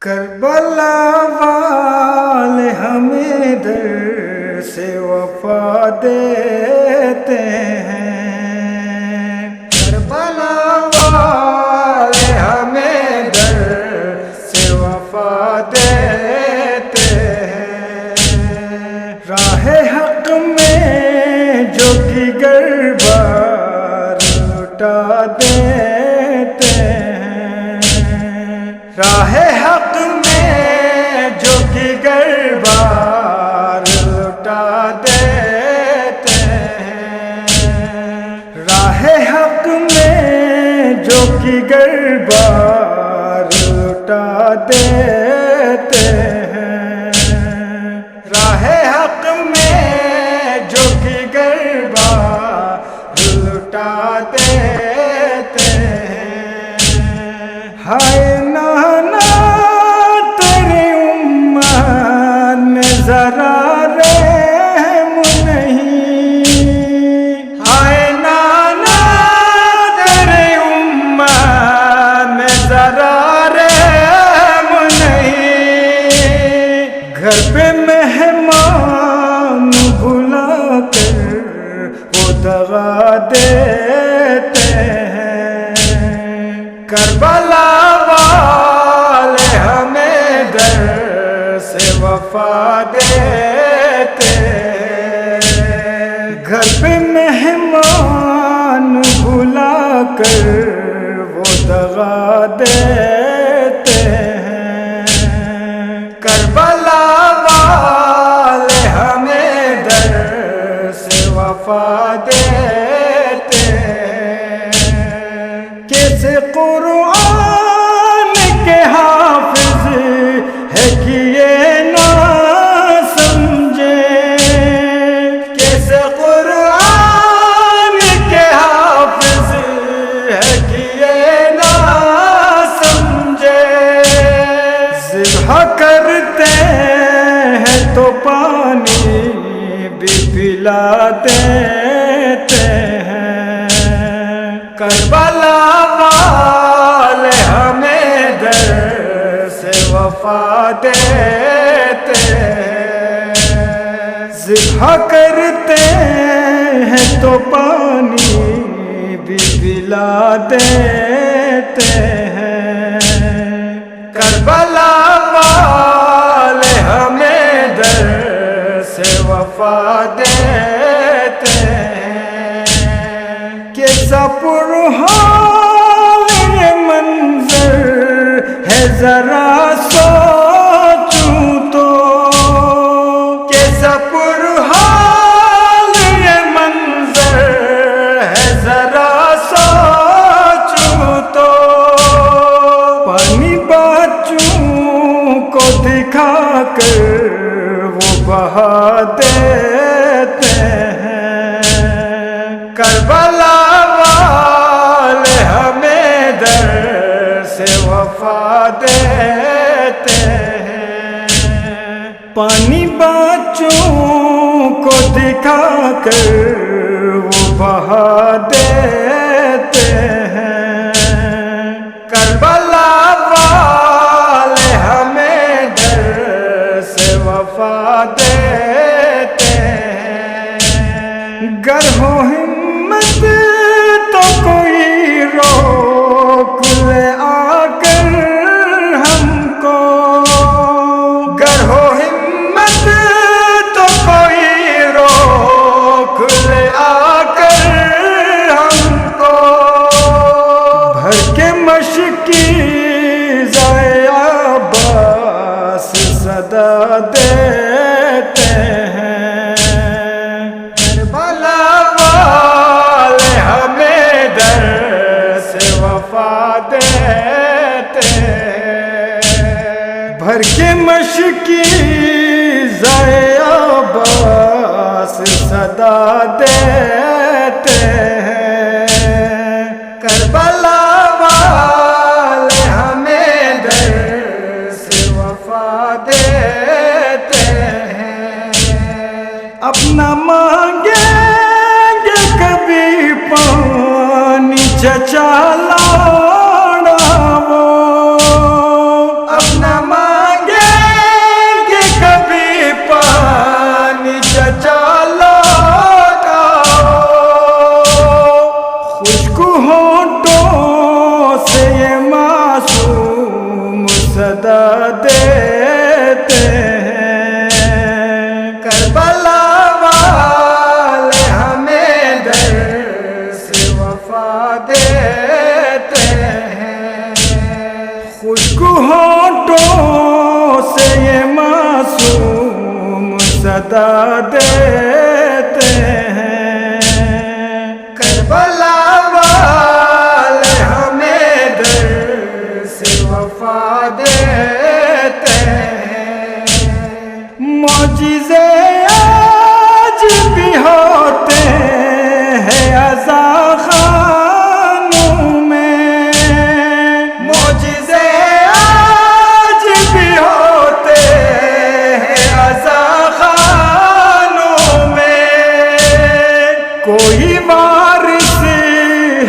کربلا والے ہمیں در سے وفا دیتے ہیں، کربلا والے ہمیں در سے وفا دیتے ہیں، راہ حق میں جو دیگر بار لٹا دیتے ہیں، راہ حق میں جو دیگر بار لٹا دیتے ہیں، راہ حق میں جو دیگر بار لٹا دیتے ہیں، راہ حق میں جو دیگر بار لٹا دیتے ہیں۔ ہائے نانا تیری امت میں ذرا رحم نہیں، ہائے نانا تیری امت میں ذرا رحم نہیں، گھر پہ مہمان بلا کر وہ دغا دیتے ہیں، کربلا والے ہمیں در سے وفا دیتے ہیں، گھر پہ مہمان بلا کر وہ دغا دیتے ہیں، کربلا والے ہمیں در سے وفا دیتے ہیں، کیسے قرآن کے حافظ ہے کہ یہ نہ سمجھے، کیسے قرآن کے حافظ ہے کہ یہ نہ سمجھے، ذبح کرتے ہیں تو پانی بھی پلا دیتے ہیں، کربلا والے ہمیں در سے وفا دیتے ہیں، ذبح کرتے ہیں تو پانی بھی پلا دیتے ہیں، کربلا والے ہمیں در سے وفا دیتے ہیں، کیسا پرحال یہ منظر ہے ذرا سوچوں تو، کیسا پرحال یہ منظر ہے ذرا سوچوں تو، پانی بچوں کو دکھا کر وہ بہا دیتے ہیں، کربلا والے ہمیں در سے وفا دیتے ہیں، پانی بچوں کو دکھا کر وہ بہا دیتے ہیں، کربلا والے ہمیں در سے وفا دیتے ہیں، گر ہو ہمت تو کوئی روک لے آ کر ہم کو، گر ہو ہمت تو کوئی روک لے آ کر ہم کو، بھر کے مشکی ضائع عباس صدا دیتے ہیں، کربلا والے ہمیں در سے وفا دیتے ہیں، بھر کے مشکی ضائع عباس صدا دیتے ہیں، کربلا والے ہمیں در سے وفا دیتے ہیں، اپنا مانگیں گے کبھی پانی چچا لاڑا وہ، اپنا صدا دیتے ہیں، کربلا والے ہمیں درس وفا دیتے ہیں، خشک ہونٹوں سے یہ معصوم صدا دیتے ہیں، کربلا والے ہمیں درس وفا دیتے ہیں، معجزے آج بھی ہوتے ہیں عزا خانوں میں، معجزے آج بھی ہوتے ہیں عزا خانوں میں، کوئی وارث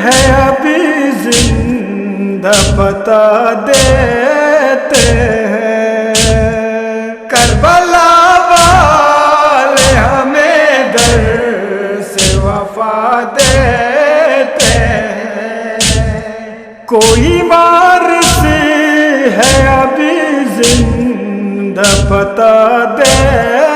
ہے ابھی زندہ بتا دیتے ہیں، کربلا والے ہمیں درس وفا دیتے ہیں، کوئی وارث ہے ابھی زندہ بتا دیتے